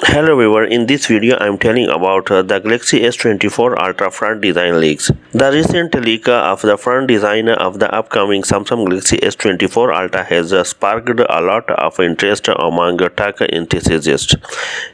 Hello everyone, in this video I am telling about the Galaxy S24 Ultra front design leaks. The recent leak of the front design of the upcoming Samsung Galaxy S24 Ultra has sparked a lot of interest among tech enthusiasts.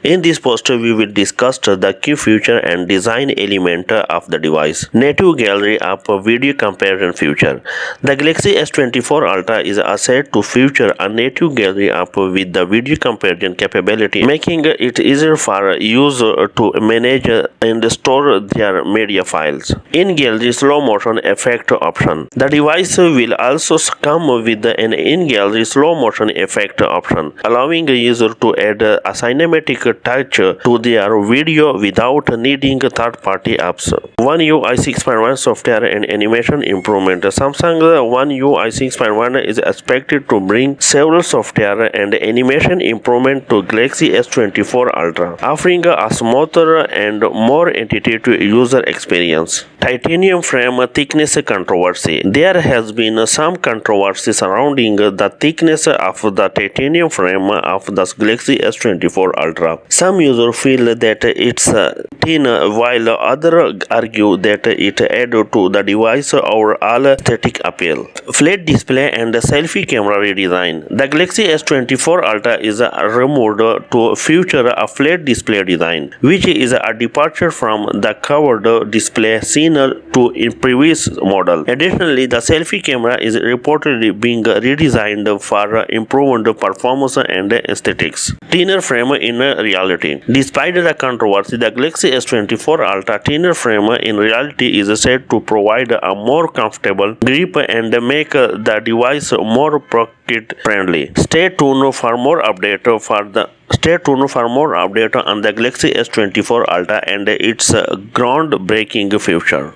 In this post we will discuss the key feature and design element of the device. Native gallery of video comparison feature. The Galaxy S24 Ultra is set to feature a native gallery app with the video comparison capability, making it easier for users to manage and store their media files. In-gallery slow motion effect option. The device will also come with an in-gallery slow motion effect option, allowing a user to add a cinematic touch to their video without needing third-party apps. One UI 6.1 software and animation improvement. Samsung One UI 6.1 is expected to bring several software and animation improvement to Galaxy S24 Ultra, offering a smoother and more intuitive user experience. Titanium frame thickness controversy. There has been some controversy surrounding the thickness of the titanium frame of the Galaxy S24 Ultra. Some users feel that it's thin, while others argue that it adds to the device overall aesthetic appeal. Flat display and selfie camera redesign. The Galaxy S24 Ultra is removed to feature a flat display design, which is a departure from the curved display seen to in previous model. Additionally, the selfie camera is reportedly being redesigned for improved performance and aesthetics. Thinner frame in reality. Despite the controversy, the Galaxy S24 Ultra thinner frame in reality is said to provide a more comfortable grip and make the device more pocket friendly. Stay tuned for more update on the Galaxy S24 Ultra and its groundbreaking future.